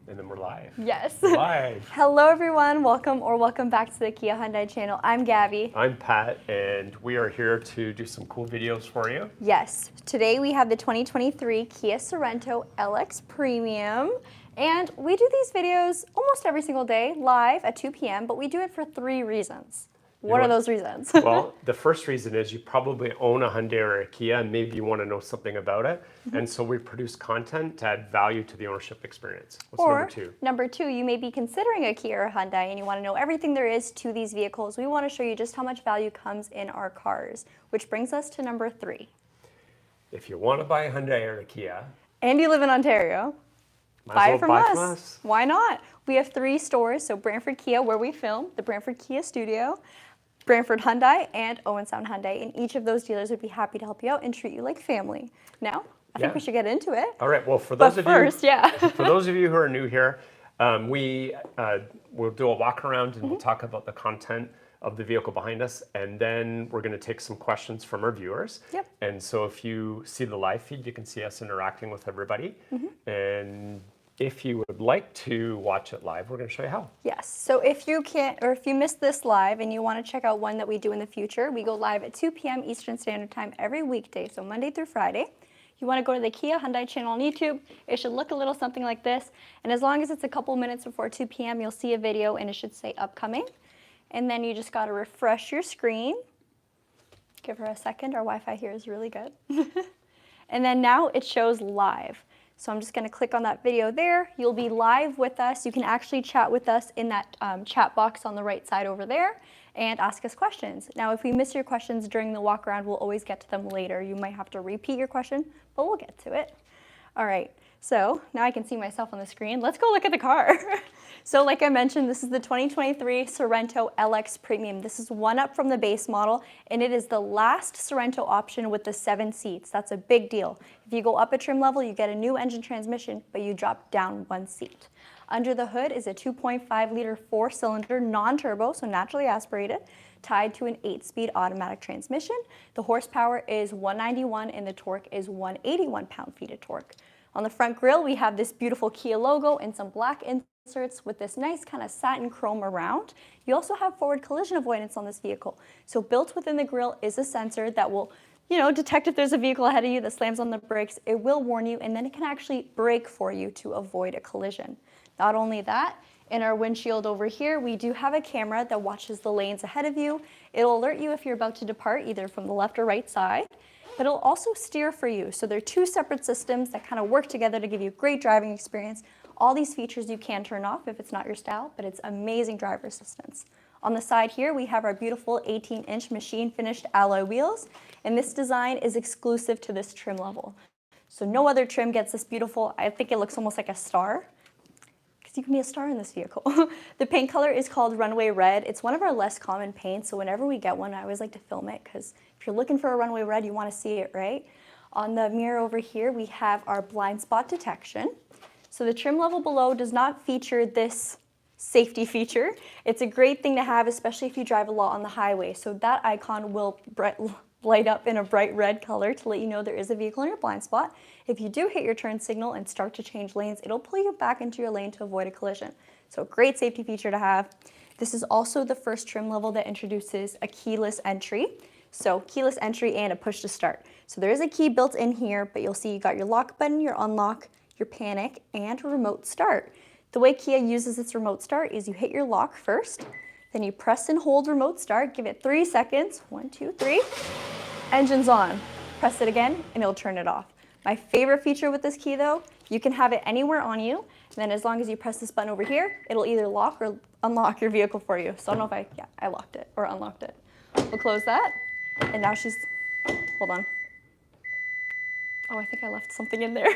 And then we're live. Yes. We're live. Hello everyone, welcome back to the Kia Hyundai channel. I'm Gabby. I'm Pat, and we are here to do some cool videos for you. Yes, today we have the 2023 Kia Sorento LX Premium, and we do these videos almost every single day live at 2 p.m., but we do it for 3 reasons. What are those reasons? Well, the first reason is you probably own a Hyundai or a Kia, and maybe you want to know something about it. And so we produce content to add value to the ownership experience. What's number 2? Number 2, you may be considering a Kia or a Hyundai and you want to know everything there is to these vehicles. We want to show you just how much value comes in our cars, which brings us to number 3. If you want to buy a Hyundai or a Kia, and you live in Ontario, buy it from us. Why not? We have 3 stores, so Brantford Kia, where we film, the Brantford Kia Studio, Brantford Hyundai, and Owen Sound Hyundai. And each of those dealers would be happy to help you out and treat you like family. Now, I think we should get into it. All right. Well, for those for those of you who are new here, we'll do a walk around and we'll talk about the content of the vehicle behind us, and then we're going to take some questions from our viewers. Yep. And so if you see the live feed, you can see us interacting with everybody. And if you would like to watch it live, we're going to show you how. Yes. So if you can't, or if you missed this live and you want to check out one that we do in the future, we go live at 2 p.m. Eastern Standard Time every weekday, so Monday through Friday. You want to go to the Kia Hyundai channel on YouTube. It should look a little something like this. And as long as it's a couple minutes before 2 p.m., you'll see a video and it should say upcoming. And then you just got to refresh your screen. Give her a second. Our Wi-Fi here is really good. And then now it shows live. So I'm just going to click on that video there. You'll be live with us. You can actually chat with us in that chat box on the right side over there and ask us questions. Now, if we miss your questions during the walk around, we'll always get to them later. You might have to repeat your question, but we'll get to it. All right, so now I can see myself on the screen. Let's go look at the car. So like I mentioned, this is the 2023 Sorento LX Premium. This is one up from the base model, and it is the last Sorento option with the 7 seats. That's a big deal. If you go up a trim level, you get a new engine transmission, but you drop down 1 seat. Under the hood is a 2.5-liter 4-cylinder non-turbo, so naturally aspirated, tied to an 8-speed automatic transmission. The horsepower is 191 and the torque is 181 pound-feet of torque. On the front grille, we have this beautiful Kia logo and some black inserts with this nice kind of satin chrome around. You also have forward collision avoidance on this vehicle. So built within the grille is a sensor that will, detect if there's a vehicle ahead of you that slams on the brakes. It will warn you, and then it can actually brake for you to avoid a collision. Not only that, in our windshield over here, we do have a camera that watches the lanes ahead of you. It'll alert you if you're about to depart, either from the left or right side, but it'll also steer for you. So they're 2 separate systems that kind of work together to give you a great driving experience. All these features you can turn off if it's not your style, but it's amazing driver assistance. On the side here, we have our beautiful 18-inch machine finished alloy wheels, and this design is exclusive to this trim level. So no other trim gets this beautiful. I think it looks almost like a star, because you can be a star in this vehicle. The paint color is called Runway Red. It's one of our less common paints, so whenever we get one, I always like to film it, because if you're looking for a runway red, you want to see it, right? On the mirror over here, we have our blind spot detection. So the trim level below does not feature this safety feature. It's a great thing to have, especially if you drive a lot on the highway. So that icon will light up in a bright red color to let you know there is a vehicle in your blind spot. If you do hit your turn signal and start to change lanes, it'll pull you back into your lane to avoid a collision. So great safety feature to have. This is also the first trim level that introduces a keyless entry. So keyless entry and a push to start. So there is a key built in here, but you'll see you got your lock button, your unlock, your panic, and remote start. The way Kia uses its remote start is you hit your lock first, then you press and hold remote start, give it 3 seconds, 1, 2, 3, engine's on. Press it again and it'll turn it off. My favorite feature with this key though, you can have it anywhere on you, and then as long as you press this button over here, it'll either lock or unlock your vehicle for you. So I don't know if I locked it or unlocked it. We'll close that, and now hold on. Oh, I think I left something in there.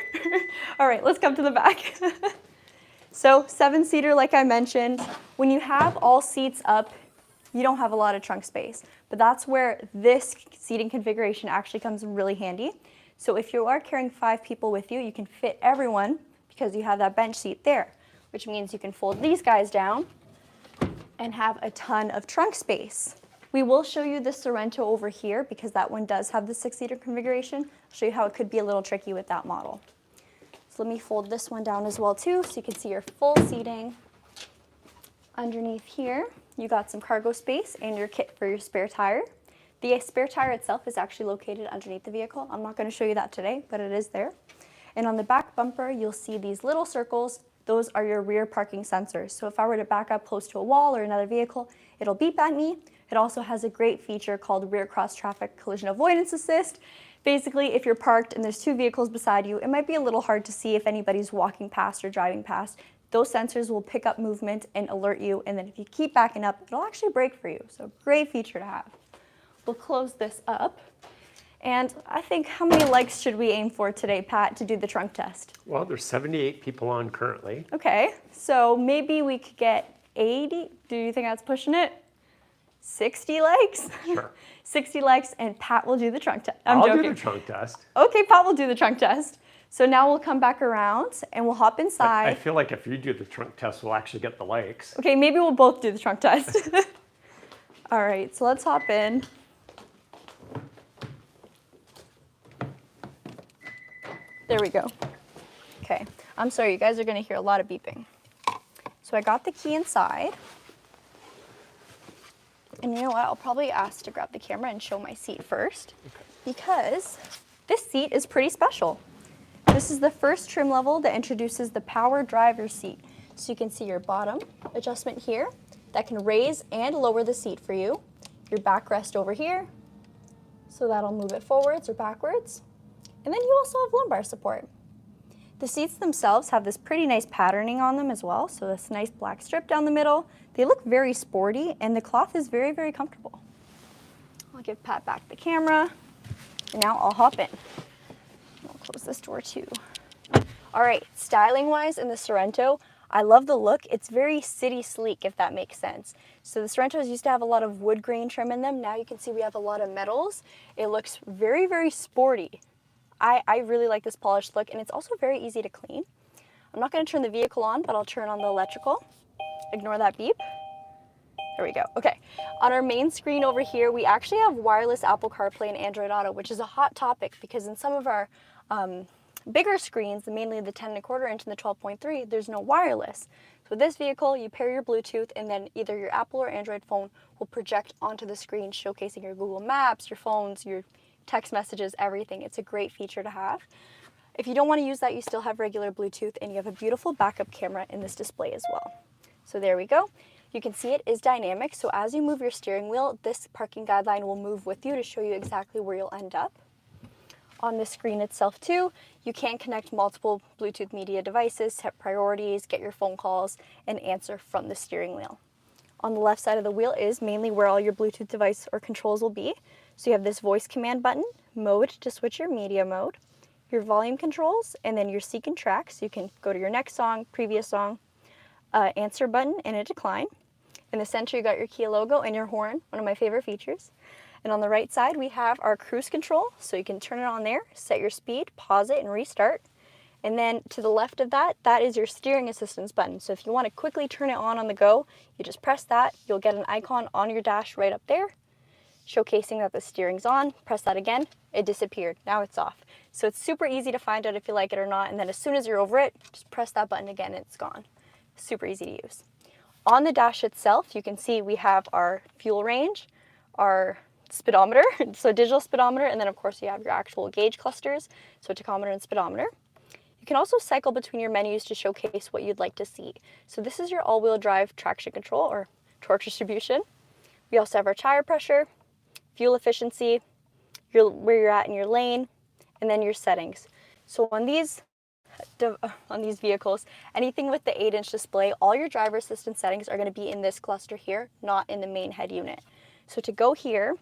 All right, let's come to the back. So 7-seater, like I mentioned, when you have all seats up, you don't have a lot of trunk space, but that's where this seating configuration actually comes in really handy. So if you are carrying 5 people with you, you can fit everyone because you have that bench seat there, which means you can fold these guys down and have a ton of trunk space. We will show you the Sorento over here because that one does have the 6-seater configuration. I'll show you how it could be a little tricky with that model. So let me fold this one down as well too, so you can see your full seating. Underneath here, you got some cargo space and your kit for your spare tire. The spare tire itself is actually located underneath the vehicle. I'm not going to show you that today, but it is there. And on the back bumper, you'll see these little circles. Those are your rear parking sensors. So if I were to back up close to a wall or another vehicle, it'll beep at me. It also has a great feature called rear cross traffic collision avoidance assist. Basically, if you're parked and there's two vehicles beside you, it might be a little hard to see if anybody's walking past or driving past. Those sensors will pick up movement and alert you, and then if you keep backing up, it'll actually brake for you. So great feature to have. We'll close this up. And I think, how many likes should we aim for today, Pat, to do the trunk test? Well, there's 78 people on currently. Okay, so maybe we could get 80. Do you think that's pushing it? 60 likes? Sure. 60 likes, and Pat will do the trunk test. I'm I'll joking. do the trunk test. Okay, Pat will do the trunk test. So now we'll come back around and we'll hop inside. I feel like if you do the trunk test, we'll actually get the likes. Okay, maybe we'll both do the trunk test. All right, so let's hop in. There we go. Okay, I'm sorry, you guys are gonna hear a lot of beeping. So I got the key inside. And you know what, I'll probably ask to grab the camera and show my seat first, because this seat is pretty special. This is the first trim level that introduces the power driver seat. So you can see your bottom adjustment here that can raise and lower the seat for you. Your backrest over here, so that'll move it forwards or backwards. And then you also have lumbar support. The seats themselves have this pretty nice patterning on them as well. So this nice black strip down the middle. They look very sporty, and the cloth is very, very comfortable. I'll give Pat back the camera. And now I'll hop in. I'll close this door too. All right, styling wise in the Sorento, I love the look. It's very city sleek, if that makes sense. So the Sorentos used to have a lot of wood grain trim in them. Now you can see we have a lot of metals. It looks very, very sporty. I really like this polished look, and it's also very easy to clean. I'm not going to turn the vehicle on, but I'll turn on the electrical. Ignore that beep. There we go. Okay, on our main screen over here, we actually have wireless Apple CarPlay and Android Auto, which is a hot topic because in some of our bigger screens, mainly the 10.25 inch and the 12.3, there's no wireless. So with this vehicle, you pair your Bluetooth, and then either your Apple or Android phone will project onto the screen, showcasing your Google Maps, your phones, your text messages, everything. It's a great feature to have. If you don't want to use that, you still have regular Bluetooth, and you have a beautiful backup camera in this display as well. So there we go. You can see it is dynamic, so as you move your steering wheel, this parking guideline will move with you to show you exactly where you'll end up. On the screen itself too, you can connect multiple Bluetooth media devices, set priorities, get your phone calls, and answer from the steering wheel. On the left side of the wheel is mainly where all your Bluetooth device or controls will be. So you have this voice command button, mode to switch your media mode, your volume controls, and then your seek and track. So you can go to your next song, previous song, answer button, and a decline. In the center, you got your Kia logo and your horn, one of my favorite features. And on the right side, we have our cruise control. So you can turn it on there, set your speed, pause it, and restart. And then to the left of that, that is your steering assistance button. So if you want to quickly turn it on the go, you just press that. You'll get an icon on your dash right up there, showcasing that the steering's on. Press that again, it disappeared. Now it's off. So it's super easy to find out if you like it or not. And then as soon as you're over it, just press that button again and it's gone. Super easy to use. On the dash itself, you can see we have our fuel range, our speedometer, so digital speedometer, and then of course you have your actual gauge clusters, so tachometer and speedometer. You can also cycle between your menus to showcase what you'd like to see. So this is your all-wheel drive traction control or torque distribution. We also have our tire pressure, fuel efficiency, where you're at in your lane, and then your settings. So on these vehicles, anything with the 8-inch display, all your driver assistance settings are going to be in this cluster here, not in the main head unit. So to go here,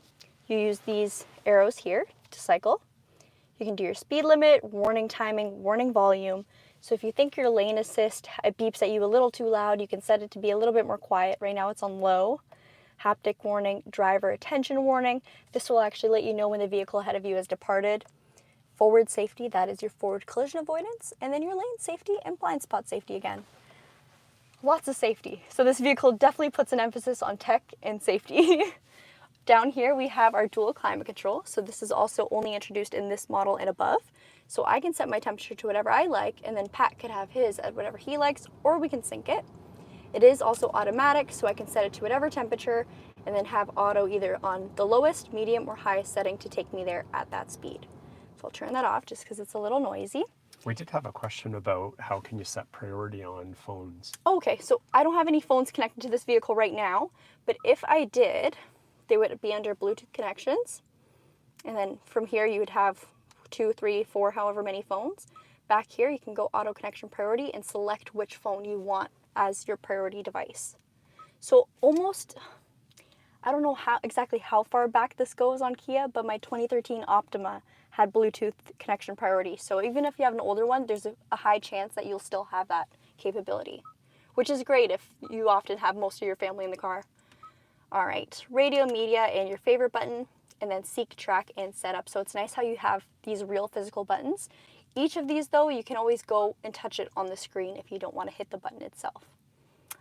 you use these arrows here to cycle. You can do your speed limit, warning timing, warning volume. So if you think your lane assist, it beeps at you a little too loud, you can set it to be a little bit more quiet. Right now it's on low. Haptic warning, driver attention warning. This will actually let you know when the vehicle ahead of you has departed. Forward safety, that is your forward collision avoidance. And then your lane safety and blind spot safety again. Lots of safety. So this vehicle definitely puts an emphasis on tech and safety. Down here we have our dual climate control. So this is also only introduced in this model and above. So I can set my temperature to whatever I like, and then Pat could have his at whatever he likes, or we can sync it. It is also automatic, so I can set it to whatever temperature and then have auto either on the lowest, medium, or highest setting to take me there at that speed. So I'll turn that off just because it's a little noisy. We did have a question about how can you set priority on phones? Okay, so I don't have any phones connected to this vehicle right now, but if I did, they would be under Bluetooth connections. And then from here, you would have 2, 3, 4, however many phones. Back here, you can go auto connection priority and select which phone you want as your priority device. So almost, I don't know exactly how far back this goes on Kia, but my 2013 Optima had Bluetooth connection priority. So even if you have an older one, there's a high chance that you'll still have that capability, which is great if you often have most of your family in the car. All right, radio, media, and your favorite button, and then seek, track, and setup. So it's nice how you have these real physical buttons. Each of these, though, you can always go and touch it on the screen if you don't want to hit the button itself.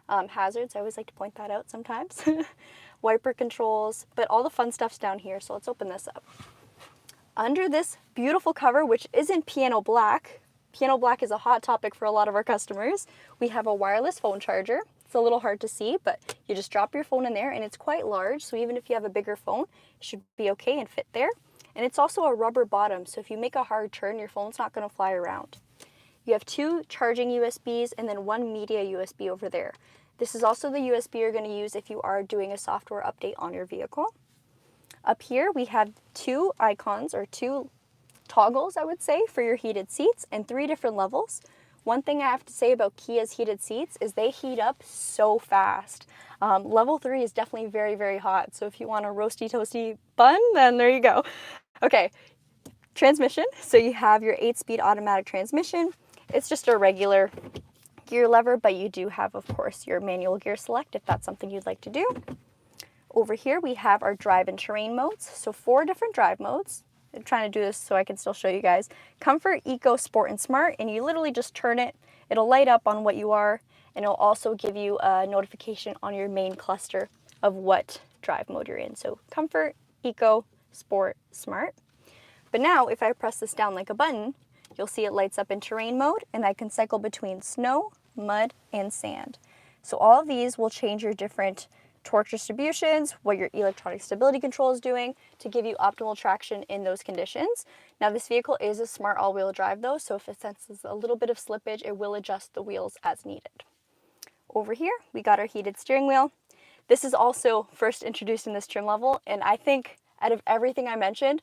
Hazards, I always like to point that out sometimes. Wiper controls, but all the fun stuff's down here, so let's open this up. Under this beautiful cover, which isn't piano black is a hot topic for a lot of our customers, we have a wireless phone charger. It's a little hard to see, but you just drop your phone in there, and it's quite large, so even if you have a bigger phone, it should be okay and fit there. And it's also a rubber bottom, so if you make a hard turn, your phone's not going to fly around. You have 2 charging USBs and then 1 media USB over there. This is also the USB you're going to use if you are doing a software update on your vehicle. Up here, we have 2 icons, or 2 toggles, I would say, for your heated seats, and 3 different levels. One thing I have to say about Kia's heated seats is they heat up so fast. Level 3 is definitely very, very hot. So if you want a roasty toasty bun, then there you go. Okay, transmission. So you have your 8-speed automatic transmission. It's just a regular gear lever, but you do have, of course, your manual gear select if that's something you'd like to do. Over here, we have our drive and terrain modes. So 4 different drive modes. I'm trying to do this so I can still show you guys. Comfort, Eco, Sport, and Smart, and you literally just turn it. It'll light up on what you are, and it'll also give you a notification on your main cluster of what drive mode you're in. So Comfort, Eco, Sport, Smart. But now, if I press this down like a button, you'll see it lights up in terrain mode, and I can cycle between snow, mud, and sand. So all of these will change your different torque distributions, what your electronic stability control is doing to give you optimal traction in those conditions. Now this vehicle is a smart all-wheel drive though, so if it senses a little bit of slippage, it will adjust the wheels as needed. Over here, we got our heated steering wheel. This is also first introduced in this trim level, and I think out of everything I mentioned,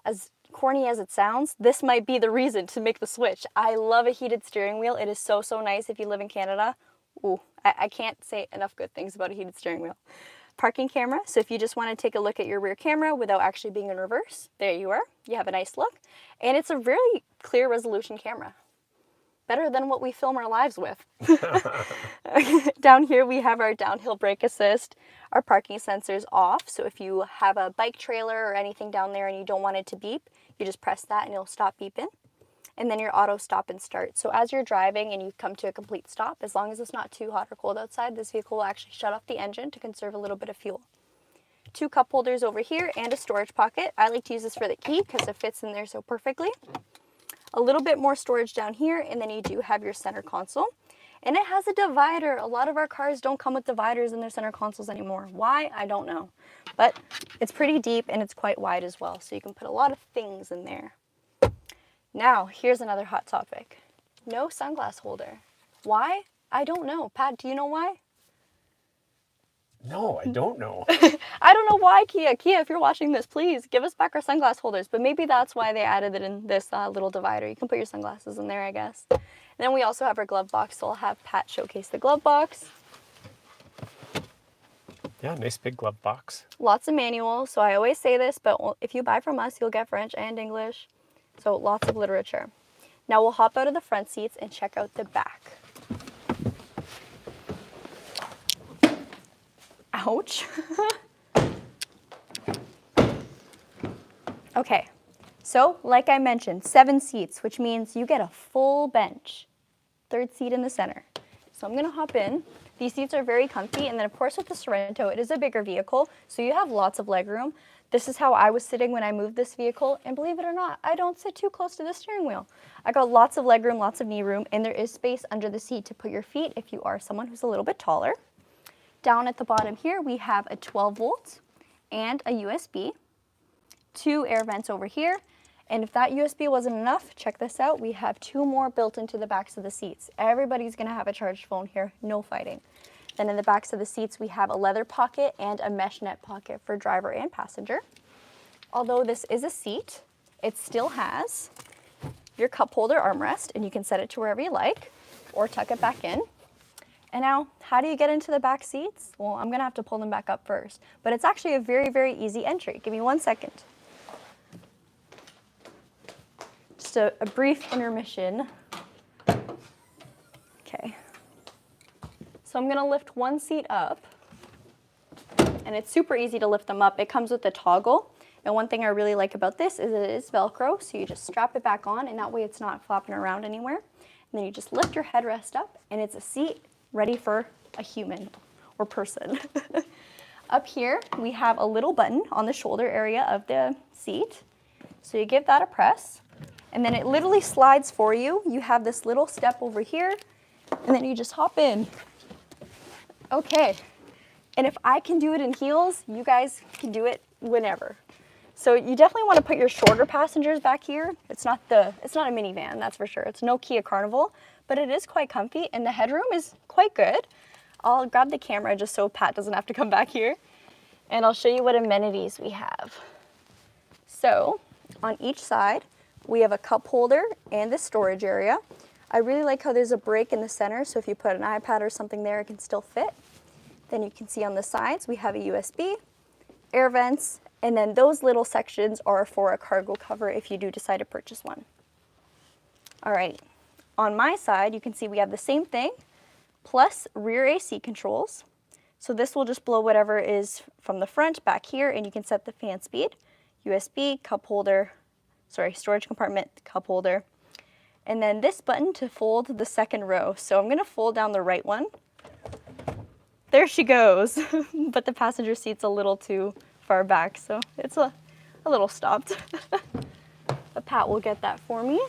as corny as it sounds, this might be the reason to make the switch. I love a heated steering wheel. It is so, so nice if you live in Canada. Ooh, I can't say enough good things about a heated steering wheel. Parking camera, so if you just want to take a look at your rear camera without actually being in reverse, there you are. You have a nice look. And it's a really clear resolution camera. Better than what we film our lives with. Down here we have our downhill brake assist, our parking sensors off. So if you have a bike trailer or anything down there and you don't want it to beep, you just press that and it'll stop beeping. And then your auto stop and start. So as you're driving and you come to a complete stop, as long as it's not too hot or cold outside, this vehicle will actually shut off the engine to conserve a little bit of fuel. 2 cup holders over here and a storage pocket. I like to use this for the key because it fits in there so perfectly. A little bit more storage down here, and then you do have your center console. And it has a divider. A lot of our cars don't come with dividers in their center consoles anymore. Why? I don't know. But it's pretty deep and it's quite wide as well, so you can put a lot of things in there. Now, here's another hot topic. No sunglass holder. Why? I don't know. Pat, do you know why? No, I don't know. I don't know why, Kia. Kia, if you're watching this, please give us back our sunglass holders. But maybe that's why they added it in this little divider. You can put your sunglasses in there, I guess. And then we also have our glove box, so I'll have Pat showcase the glove box. Yeah, nice big glove box. Lots of manuals. So I always say this, but if you buy from us, you'll get French and English. So lots of literature. Now we'll hop out of the front seats and check out the back. Ouch. Okay, so like I mentioned, 7 seats, which means you get a full bench. 3rd seat in the center. So I'm gonna hop in. These seats are very comfy, and then of course with the Sorento, it is a bigger vehicle, so you have lots of leg room. This is how I was sitting when I moved this vehicle, and believe it or not, I don't sit too close to the steering wheel. I got lots of leg room, lots of knee room, and there is space under the seat to put your feet if you are someone who's a little bit taller. Down at the bottom here, we have a 12 volt and a USB, 2 air vents over here, and if that USB wasn't enough, check this out, we have 2 more built into the backs of the seats. Everybody's gonna have a charged phone here, no fighting. Then in the backs of the seats, we have a leather pocket and a mesh net pocket for driver and passenger. Although this is a seat, it still has your cup holder armrest, and you can set it to wherever you like, or tuck it back in. And now, how do you get into the back seats? Well, I'm gonna have to pull them back up first, but it's actually a very, very easy entry. Give me 1 second. Just a brief intermission. Okay. So I'm gonna lift one seat up, and it's super easy to lift them up. It comes with a toggle, and one thing I really like about this is it is Velcro, so you just strap it back on, and that way it's not flopping around anywhere. And then you just lift your headrest up, and it's a seat ready for a human or person. Up here, we have a little button on the shoulder area of the seat. So you give that a press, and then it literally slides for you. You have this little step over here, and then you just hop in. Okay, and if I can do it in heels, you guys can do it whenever. So you definitely want to put your shorter passengers back here. It's not a minivan, that's for sure. It's no Kia Carnival, but it is quite comfy, and the headroom is quite good. I'll grab the camera just so Pat doesn't have to come back here, and I'll show you what amenities we have. So on each side, we have a cup holder and the storage area. I really like how there's a break in the center, so if you put an iPad or something there, it can still fit. Then you can see on the sides, we have a USB, air vents, and then those little sections are for a cargo cover if you do decide to purchase one. All right, on my side, you can see we have the same thing, plus rear AC controls. So this will just blow whatever is from the front back here, and you can set the fan speed, USB, cup holder, storage compartment, cup holder, and then this button to fold the second row. So I'm gonna fold down the right one. There she goes, but the passenger seat's a little too far back, so it's a little stopped. But Pat will get that for me.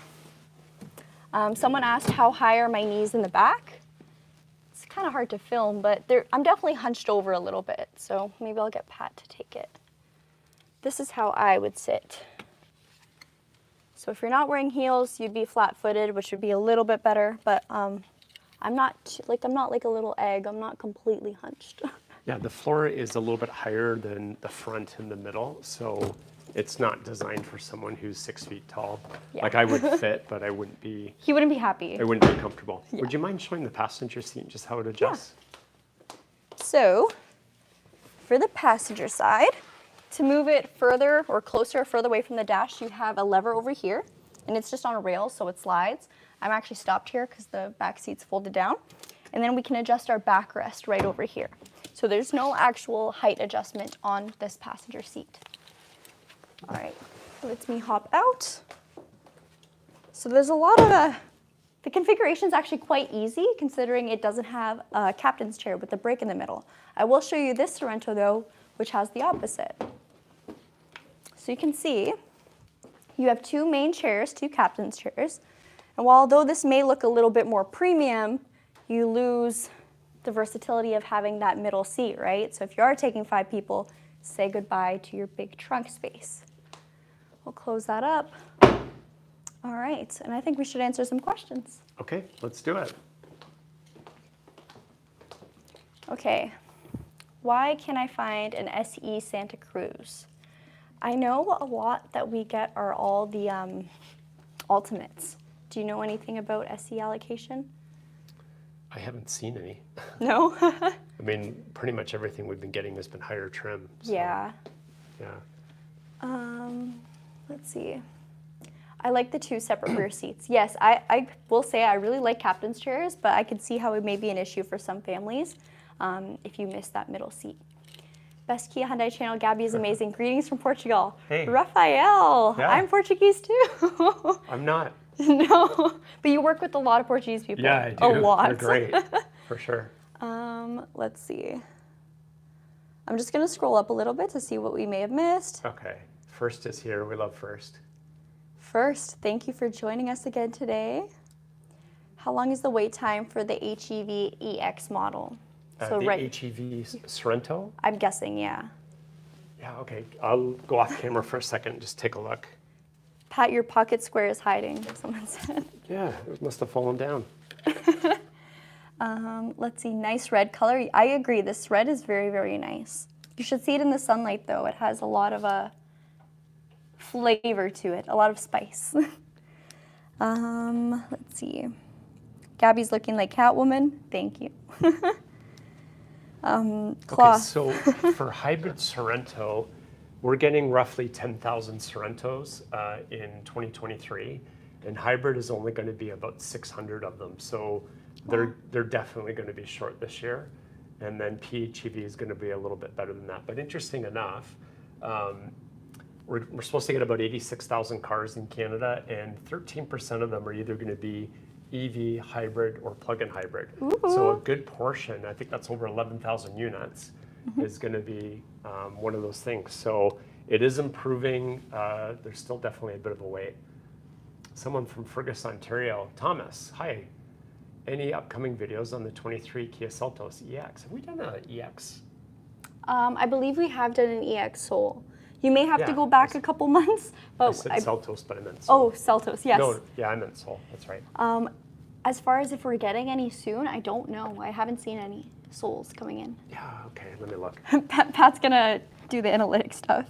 Someone asked how high are my knees in the back. It's kind of hard to film, but I'm definitely hunched over a little bit, so maybe I'll get Pat to take it. This is how I would sit. So if you're not wearing heels, you'd be flat-footed, which would be a little bit better, but I'm not like a little egg. I'm not completely hunched. Yeah, the floor is a little bit higher than the front and the middle, so it's not designed for someone who's 6 feet tall. Yeah. Like I would fit, but I wouldn't be. He wouldn't be happy. I wouldn't be comfortable. Yeah. Would you mind showing the passenger seat and just how it adjusts? Yeah. So for the passenger side, to move it further or closer or further away from the dash, you have a lever over here, and it's just on a rail, so it slides. I'm actually stopped here because the back seat's folded down. And then we can adjust our backrest right over here. So there's no actual height adjustment on this passenger seat. All right, let me hop out. So there's a lot of, the configuration is actually quite easy considering it doesn't have a captain's chair with the break in the middle. I will show you this Sorento though, which has the opposite. So you can see you have 2 main chairs, 2 captain's chairs. And although this may look a little bit more premium, you lose the versatility of having that middle seat, right? So if you are taking 5 people, say goodbye to your big trunk space. We'll close that up. All right, and I think we should answer some questions. Okay, let's do it. Okay, why can I find an SE Santa Cruz? I know a lot that we get are all the Ultimates. Do you know anything about SE allocation? I haven't seen any. No? I mean, pretty much everything we've been getting has been higher trim. So, Yeah. Yeah. Let's see. I like the 2 separate rear seats. Yes, I will say I really like captain's chairs, but I can see how it may be an issue for some families if you miss that middle seat. Best Kia Hyundai channel, Gabby is amazing. Greetings from Portugal. Hey. Rafael, Yeah. I'm Portuguese too. I'm not. No, but you work with a lot of Portuguese people. Yeah, I do. A lot. They're great. For sure. Let's see. I'm just gonna scroll up a little bit to see what we may have missed. Okay. First is here. We love First. First, thank you for joining us again today. How long is the wait time for the HEV EX model? The HEV Sorento? I'm guessing, yeah. Yeah, okay. I'll go off camera for a second and just take a look. Pat, your pocket square is hiding, someone said. Yeah, it must have fallen down. Let's see, nice red color. I agree, this red is very, very nice. You should see it in the sunlight though. It has a lot of flavor to it, a lot of spice. Let's see. Gabby's looking like Catwoman. Thank you. Cloth. Okay, so for hybrid Sorento, we're getting roughly 10,000 Sorentos in 2023, and hybrid is only going to be about 600 of them. So they're definitely going to be short this year, and then PHEV is going to be a little bit better than that. But interesting enough, we're supposed to get about 86,000 cars in Canada, and 13% of them are either going to be EV, hybrid, or plug-in hybrid. Ooh. So a good portion, I think that's over 11,000 units, is going to be one of those things. So it is improving. There's still definitely a bit of a wait. Someone from Fergus, Ontario, Thomas, hi. Any upcoming videos on the 23 Kia Seltos EX? Have we done an EX? I believe we have done an EX Soul. You may have to Yeah, go back a couple months. But I said Seltos, but I meant Soul. Oh, Seltos, yes. No, yeah, I meant Soul. That's right. As far as if we're getting any soon, I don't know. I haven't seen any Souls coming in. Yeah, okay, let me look. Pat's gonna do the analytic stuff.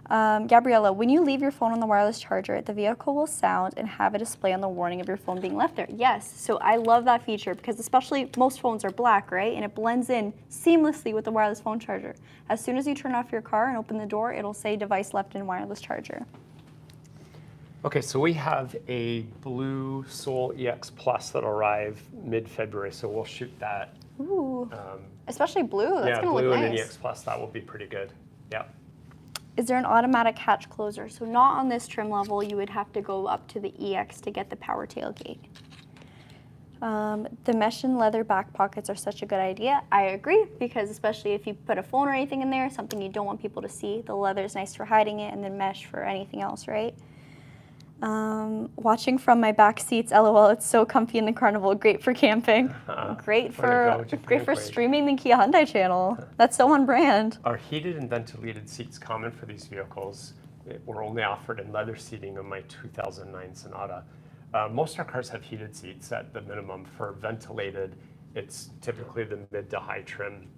Gabriella, when you leave your phone on the wireless charger, the vehicle will sound and have a display on the warning of your phone being left there. Yes, so I love that feature because especially most phones are black, right? And it blends in seamlessly with the wireless phone charger. As soon as you turn off your car and open the door, it'll say device left in wireless charger. Okay, so we have a blue Soul EX Plus that'll arrive mid-February, so we'll shoot that. Ooh, especially blue, that's Yeah, gonna look blue and an nice. EX Plus, that will be pretty good. Yeah. Is there an automatic hatch closer? So not on this trim level, you would have to go up to the EX to get the power tailgate. The mesh and leather back pockets are such a good idea. I agree, because especially if you put a phone or anything in there, something you don't want people to see, the leather is nice for hiding it, and then mesh for anything else, right? Watching from my back seats, LOL, it's so comfy in the Carnival, great for camping. Great for streaming the Kia Hyundai channel. That's so on brand. Are heated and ventilated seats common for these vehicles? Were only offered in leather seating on my 2009 Sonata. Most of our cars have heated seats at the minimum. For ventilated, it's typically the mid to high trim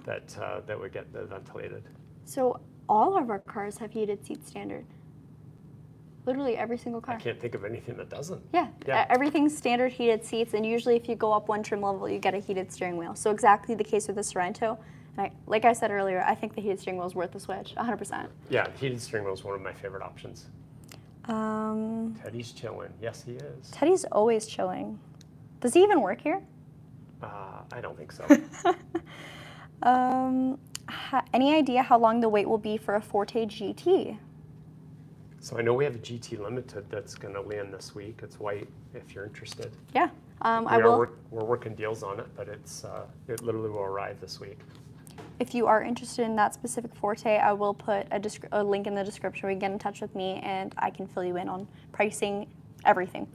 that would get the ventilated. So all of our cars have heated seats standard. Literally every single car. I can't think of anything that doesn't. Yeah, everything's standard heated seats, and usually if you go up one trim level, you get a heated steering wheel. So exactly the case with the Sorento. And like I said earlier, I think the heated steering wheel is worth the switch, 100%. Yeah, heated steering wheel is one of my favorite options. Teddy's chilling. Yes, he is. Teddy's always chilling. Does he even work here? I don't think so. Any idea how long the wait will be for a Forte GT? So I know we have a GT Limited that's going to land this week. It's white, if you're interested. Yeah, We're working deals on it, but it literally will arrive this week. If you are interested in that specific Forte, I will put a link in the description where you can get in touch with me, and I can fill you in on pricing, everything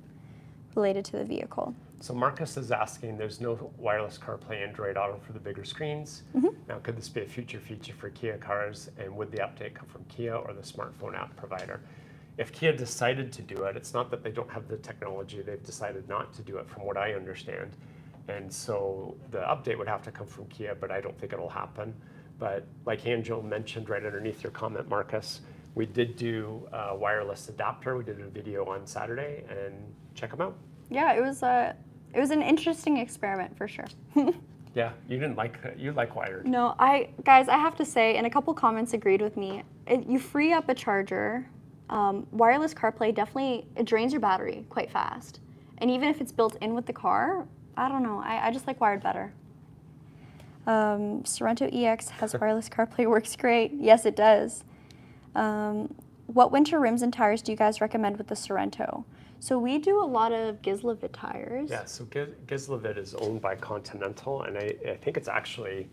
related to the vehicle. So Marcus is asking, there's no wireless CarPlay Android Auto for the bigger screens. Now, could this be a future feature for Kia cars, and would the update come from Kia or the smartphone app provider? If Kia decided to do it, it's not that they don't have the technology, they've decided not to do it from what I understand. And so the update would have to come from Kia, but I don't think it'll happen. But like Angel mentioned right underneath your comment, Marcus, we did do a wireless adapter. We did a video on Saturday, and check them out. Yeah, it was an interesting experiment for sure. Yeah, you like wired. No, guys, I have to say, and a couple comments agreed with me. You free up a charger. Wireless CarPlay it drains your battery quite fast. And even if it's built in with the car, I don't know, I just like wired better. Sorento EX has wireless CarPlay, works great. Yes, it does. What winter rims and tires do you guys recommend with the Sorento? So we do a lot of Gislavit tires. Yeah, so Gislavit is owned by Continental, and I think it's actually,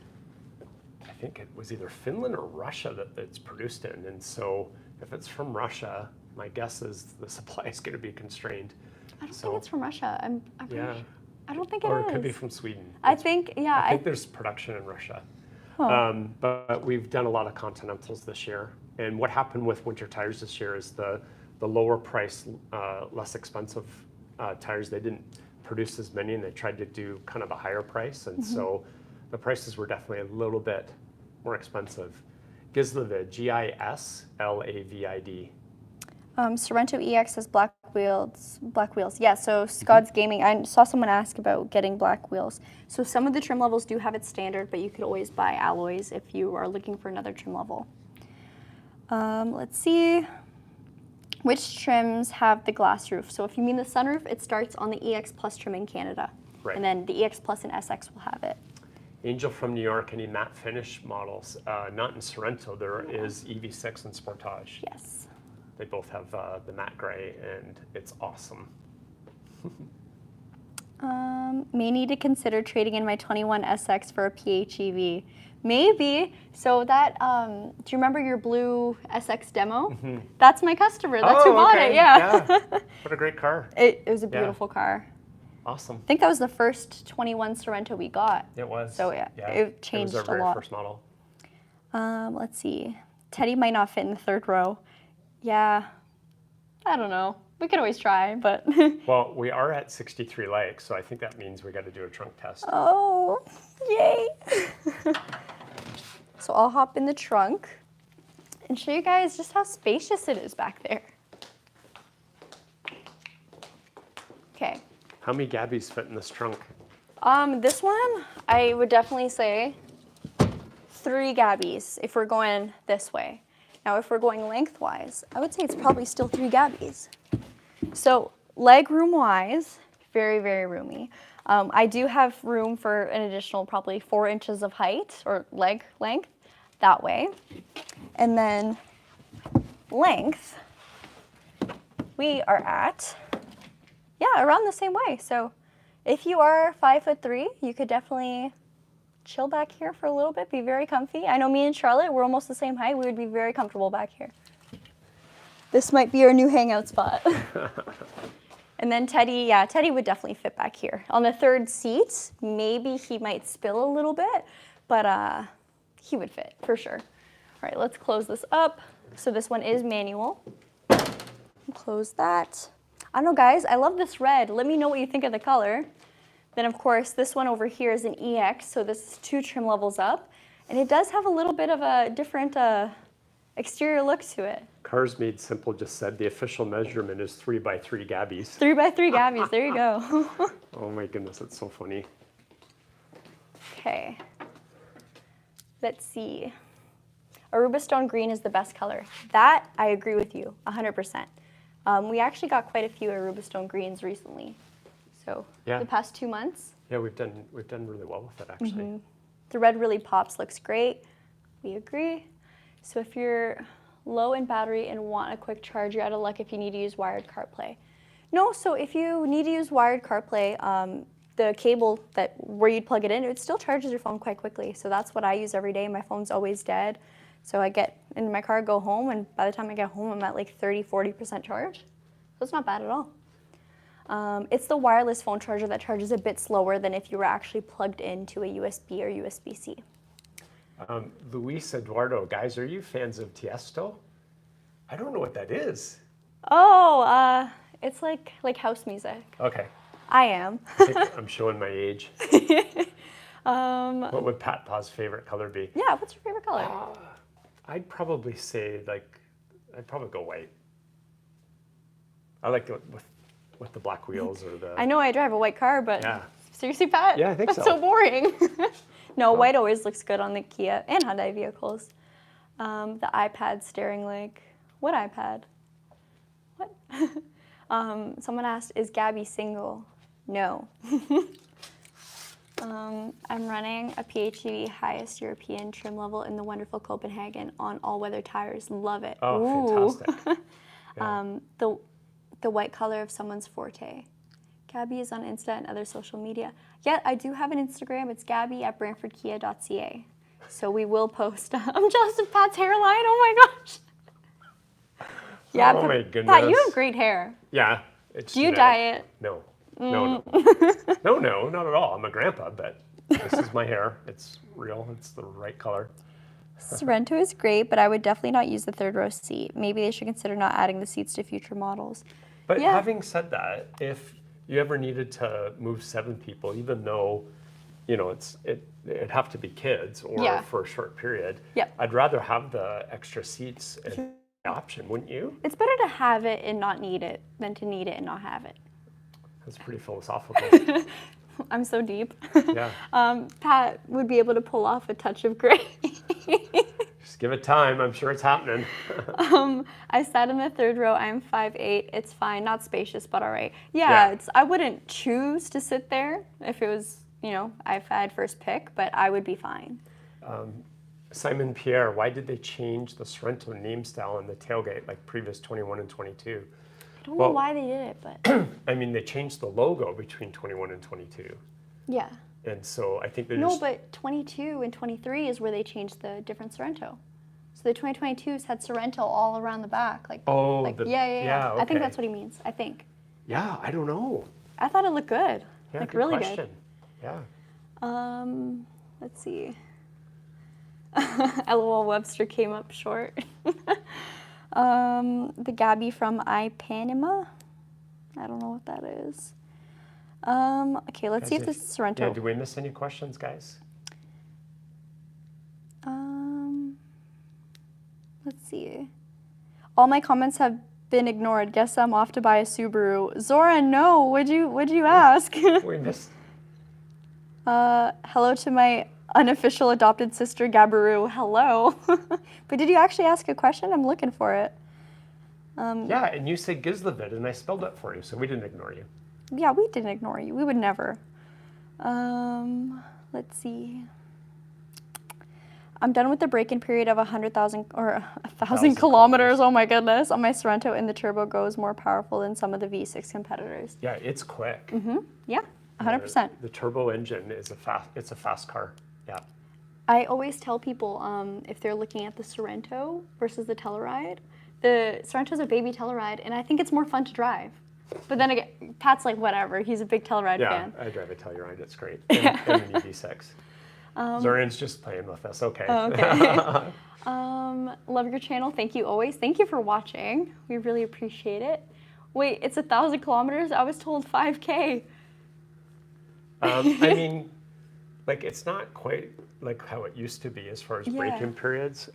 I think it was either Finland or Russia that it's produced in. And so if it's from Russia, my guess is the supply is going to be constrained. I don't think it's from Russia. I'm pretty Yeah. sure. I don't think it is. Or it could be from Sweden. I think, yeah. I think there's production in Russia. Huh. But we've done a lot of Continentals this year. And what happened with winter tires this year is the lower price, less expensive tires, they didn't produce as many, and they tried to do kind of a higher price. And so the prices were definitely a little bit more expensive. Gislavit, Gislavid. Sorento EX has black wheels. Black wheels. Yeah, so Scott's Gaming, I saw someone ask about getting black wheels. So some of the trim levels do have it standard, but you could always buy alloys if you are looking for another trim level. Let's see. Which trims have the glass roof? So if you mean the sunroof, it starts on the EX Plus trim in Canada. Right. And then the EX Plus and SX will have it. Angel from New York, any matte finish models? Not in Sorento. There is EV6 and Sportage. Yes. They both have the matte gray, and it's awesome. May need to consider trading in my 21 SX for a PHEV. Maybe. So that, do you remember your blue SX demo? Mm-hmm. That's my customer. That's who bought it. Yeah. What a great car. It was a beautiful car. Awesome. I think that was the first 21 Sorento we got. It was. So yeah. It changed a lot. It was our very first model. Let's see. Teddy might not fit in the third row. Yeah. I don't know. We could always try, but. Well, we are at 63 likes, so I think that means we got to do a trunk test. Oh, yay. So I'll hop in the trunk and show you guys just how spacious it is back there. Okay. How many Gabbies fit in this trunk? This one, I would definitely say 3 Gabbies if we're going this way. Now, if we're going lengthwise, I would say it's probably still 3 Gabbies. So leg room wise, very, very roomy. I do have room for an additional probably 4 inches of height or leg length that way. And then length, we are at, yeah, around the same way. So if you are 5'3", you could definitely chill back here for a little bit, be very comfy. I know me and Charlotte, we're almost the same height. We would be very comfortable back here. This might be our new hangout spot. And then Teddy, yeah, Teddy would definitely fit back here. On the third seat, maybe he might spill a little bit, but he would fit for sure. All right, let's close this up. So this one is manual. Close that. I don't know, guys, I love this red. Let me know what you think of the color. Then, of course, this one over here is an EX, so this is 2 trim levels up. And it does have a little bit of a different exterior look to it. Cars Made Simple just said the official measurement is 3x3 Gabbies. 3x3 Gabbies, there you go. Oh my goodness, that's so funny. Okay. Let's see. Aruba Stone Green is the best color. That, I agree with you, 100%. We actually got quite a few Aruba Stone Greens recently. So the past 2 months. Yeah, we've done really well with it, actually. Mm-hmm. The red really pops, looks great. We agree. So if you're low in battery and want a quick charge, you're out of luck if you need to use wired CarPlay. No, so if you need to use wired CarPlay, the cable where you'd plug it in, it still charges your phone quite quickly. So that's what I use every day. My phone's always dead. So I get in my car, go home, and by the time I get home, I'm at like 30–40% charge. So it's not bad at all. It's the wireless phone charger that charges a bit slower than if you were actually plugged into a USB or USB-C. Luis Eduardo, guys, are you fans of Tiesto? I don't know what that is. Oh, it's like house music. Okay. I am. I think I'm showing my age. What would Pat Pa's favorite color be? Yeah, what's your favorite color? I'd probably say I'd probably go white. I like it with the black wheels or the. I know I drive a white car, but yeah. Seriously, Pat? Yeah, I think That's so boring. No, white always looks good on the Kia and Hyundai vehicles. The iPad steering like, what iPad? What? Someone asked, is Gabby single? No. I'm running a PHEV highest European trim level in the wonderful Copenhagen on all-weather tires. Love it. Oh, Ooh. fantastic. Yeah. the white color of someone's forte. Gabby is on Insta and other social media. Yeah, I do have an Instagram. It's gabby@brantfordkia.ca. So we will post. I'm jealous of Pat's hairline. Oh my gosh. Yeah, Oh my goodness. Pat, you have great hair. Yeah. It's Do you genetic. dye it? No. No, not at all. I'm a grandpa, but this is my hair. It's real. It's the right color. Sorento is great, but I would definitely not use the third row seat. Maybe they should consider not adding the seats to future models. But Yeah. having said that, if you ever needed to move 7 people, even though, you know, it'd have to be kids or Yeah. for a short period, Yep. I'd rather have the extra seats as an option, wouldn't you? It's better to have it and not need it than to need it and not have it. That's pretty philosophical. I'm so deep. Yeah. Pat would be able to pull off a touch of gray. Just give it time. I'm sure it's happening. I sat in the third row. I'm 5'8". It's fine. Not spacious, but all right. Yeah. I wouldn't choose to sit there if it was, you know, if I had first pick, but I would be fine. Simon Pierre, why did they change the Sorento name style in the tailgate like previous 21 and 22? I don't know why they did it, but I mean, they changed the logo between 21 and 22. yeah. And so I think they're No, just... but 22 and 23 is where they changed the different Sorento. So the 2022s had Sorento all around the back. Like, Oh, like the- yeah. okay. I think that's what he means. I think. Yeah, I don't know. I thought it looked good. Yeah, like good really question. Yeah. good. Let's see. LOL Webster came up short. The Gabby from Ipanema. I don't know what that is. Okay, let's see if this is Sorento. Yeah, do we miss any questions, guys? Let's see. All my comments have been ignored. Guess I'm off to buy a Subaru. Zora, no. Would you ask? We missed... Hello to my unofficial adopted sister, Gabaru. Hello. But did you actually ask a question? I'm looking for it. Yeah, and you said Gizlavid, and I spelled it for you, so we didn't ignore you. Yeah, we didn't ignore you. We would never. Let's see. I'm done with the break-in period of 100,000 or 1,000 kilometers. Oh my goodness! On my Sorento, and the turbo goes more powerful than some of the V6 competitors. Yeah, it's quick. Yeah, 100%. The turbo engine is it's a fast car. Yeah. I always tell people if they're looking at the Sorento versus the Telluride, the Sorento's a baby Telluride, and I think it's more fun to drive. But then again, Pat's like, whatever. He's a big Telluride fan. Yeah, I drive a Telluride. It's great. And an EV6. Zoran's just playing with us. Okay. Oh, okay. Love your channel. Thank you always. Thank you for watching. We really appreciate it. Wait, it's 1,000 kilometers? I was told 5K. I mean, like, it's not quite like how it used to be as far as Yeah. break-in periods.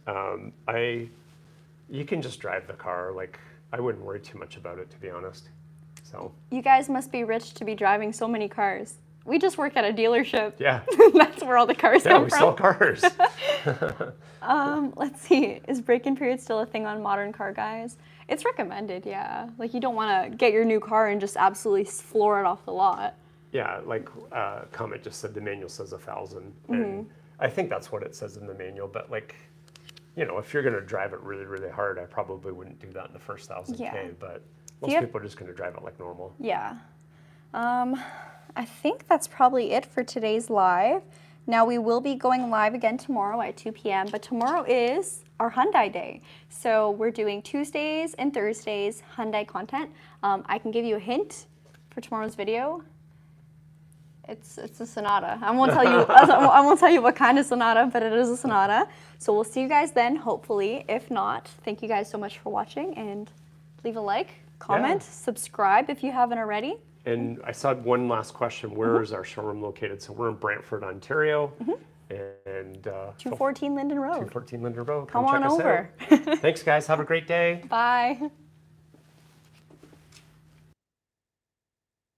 You can just drive the car. Like, I wouldn't worry too much about it, to be honest. So. You guys must be rich to be driving so many cars. We just work at a dealership. Yeah. That's where all the cars Yeah, come we from. sell cars. Let's see. Is break-in period still a thing on modern car guys? It's recommended, yeah. Like, you don't want to get your new car and just absolutely floor it off the lot. Yeah, like Comet just said, the manual says 1,000. And I think that's what it says in the manual. But, like, you know, if you're going to drive it really, really hard, I probably wouldn't do that in the first 1,000 Yeah. K. But most people are just going to drive it like normal. Yeah. I think that's probably it for today's live. Now, we will be going live again tomorrow at 2 p.m., but tomorrow is our Hyundai Day. So we're doing Tuesdays and Thursdays Hyundai content. I can give you a hint for tomorrow's video. It's a Sonata. I won't tell you. I won't tell you what kind of Sonata, but it is a Sonata. So we'll see you guys then, hopefully. If not, thank you guys so much for watching, and leave a like, comment, subscribe if you haven't already. And I saw one last question. Where is our showroom located? So we're in Brantford, Ontario, and 214 Linden Road. 214 Linden Road. Come on check us over. out. Thanks, guys. Have a great day. Bye.